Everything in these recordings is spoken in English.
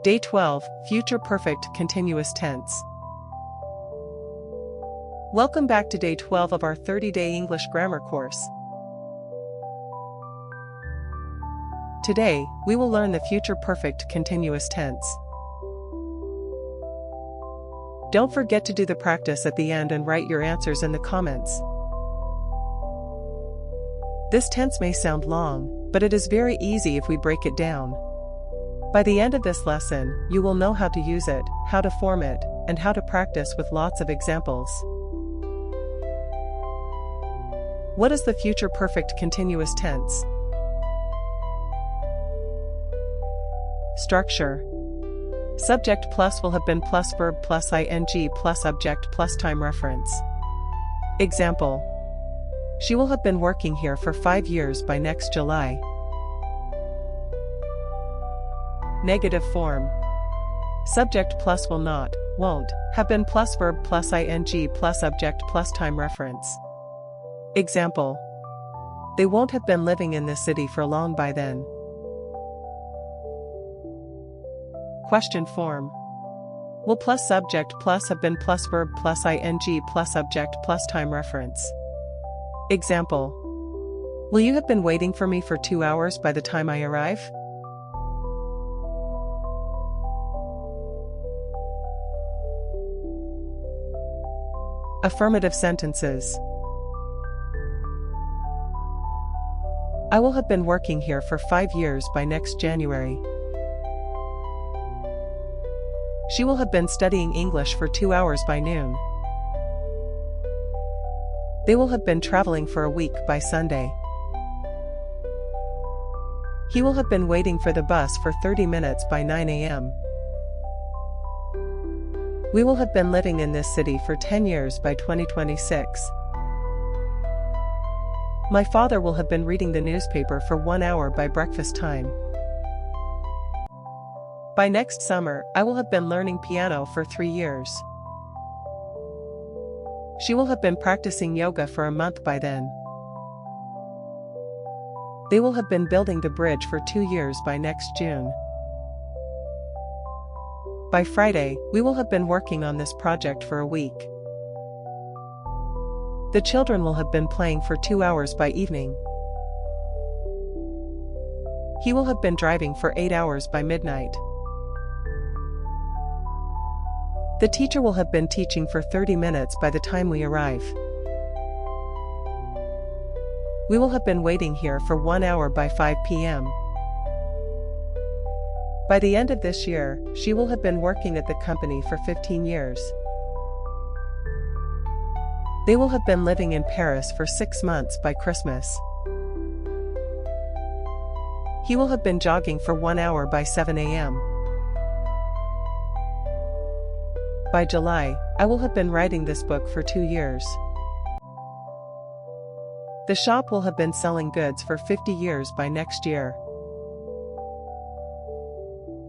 Day 12, Future Perfect Continuous Tense. Welcome back to Day 12 of our 30-day English grammar course. Today, we will learn the future perfect continuous tense. Don't forget to do the practice at the end and write your answers in the comments. This tense may sound long, but it is very easy if we break it down. By the end of this lesson, you will know how to use it, how to form it, and how to practice with lots of examples. What is the future perfect continuous tense? Structure. Subject plus will have been plus verb plus ing plus subject plus time reference. Example. She will have been working here for 5 years by next July. Negative form. Subject plus will not, won't, have been plus verb plus ing plus subject plus time reference. Example. They won't have been living in this city for long by then. Question form. Will plus subject plus have been plus verb plus ing plus subject plus time reference. Example. Will you have been waiting for me for 2 hours by the time I arrive? Affirmative sentences. I will have been working here for 5 years by next January. She will have been studying English for 2 hours by noon. They will have been traveling for a week by Sunday. He will have been waiting for the bus for 30 minutes by 9 a.m. We will have been living in this city for 10 years by 2026. My father will have been reading the newspaper for 1 hour by breakfast time. By next summer, I will have been learning piano for 3 years. She will have been practicing yoga for a month by then. They will have been building the bridge for 2 years by next June. By Friday, we will have been working on this project for a week. The children will have been playing for 2 hours by evening. He will have been driving for 8 hours by midnight. The teacher will have been teaching for 30 minutes by the time we arrive. We will have been waiting here for 1 hour by 5 p.m. By the end of this year, she will have been working at the company for 15 years. They will have been living in Paris for 6 months by Christmas. He will have been jogging for 1 hour by 7 a.m. By July, I will have been writing this book for 2 years. The shop will have been selling goods for 50 years by next year.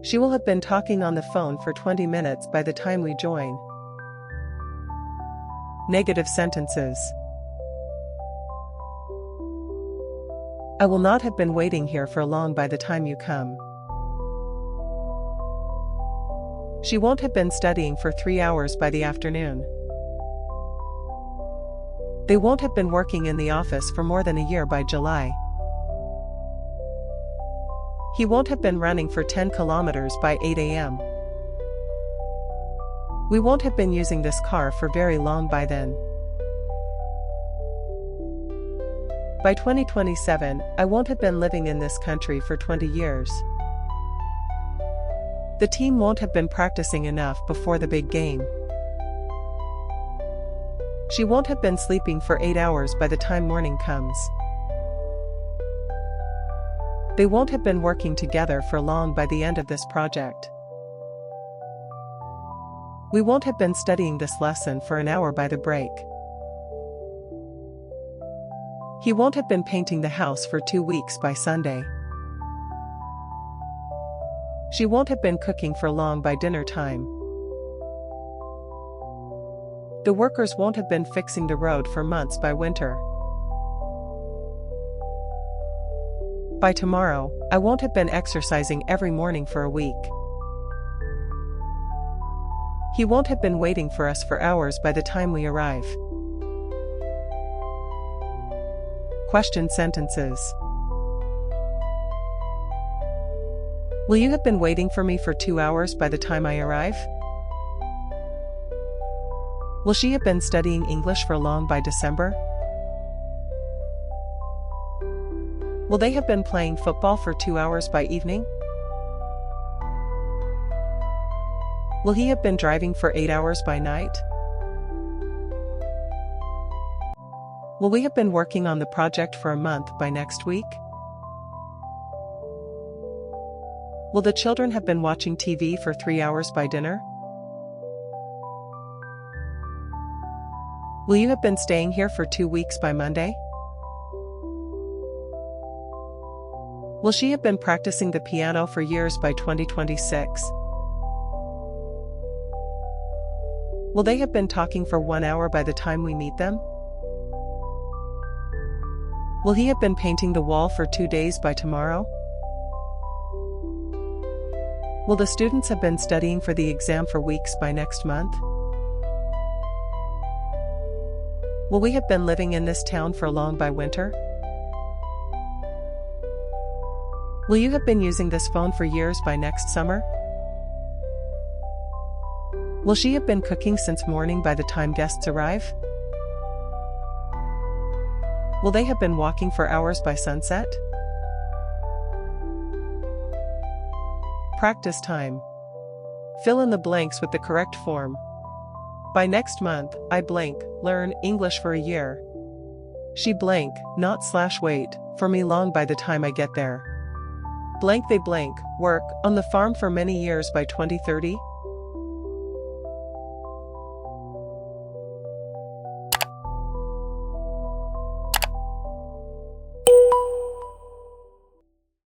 She will have been talking on the phone for 20 minutes by the time we join. Negative sentences. I will not have been waiting here for long by the time you come. She won't have been studying for 3 hours by the afternoon. They won't have been working in the office for more than a year by July. He won't have been running for 10 kilometers by 8 a.m. We won't have been using this car for very long by then. By 2027, I won't have been living in this country for 20 years. The team won't have been practicing enough before the big game. She won't have been sleeping for 8 hours by the time morning comes. They won't have been working together for long by the end of this project. We won't have been studying this lesson for an hour by the break. He won't have been painting the house for 2 weeks by Sunday. She won't have been cooking for long by dinner time. The workers won't have been fixing the road for months by winter. By tomorrow, I won't have been exercising every morning for a week. He won't have been waiting for us for hours by the time we arrive. Question sentences. Will you have been waiting for me for 2 hours by the time I arrive? Will she have been studying English for long by December? Will they have been playing football for 2 hours by evening? Will he have been driving for 8 hours by night? Will we have been working on the project for a month by next week? Will the children have been watching TV for 3 hours by dinner? Will you have been staying here for 2 weeks by Monday? Will she have been practicing the piano for years by 2026? Will they have been talking for 1 hour by the time we meet them? Will he have been painting the wall for 2 days by tomorrow? Will the students have been studying for the exam for weeks by next month? Will we have been living in this town for long by winter? Will you have been using this phone for years by next summer? Will she have been cooking since morning by the time guests arrive? Will they have been walking for hours by sunset? Practice time. Fill in the blanks with the correct form. By next month, I blank, learn English for a year. She blank, not slash wait, for me long by the time I get there. Blank they blank, work on the farm for many years by 2030.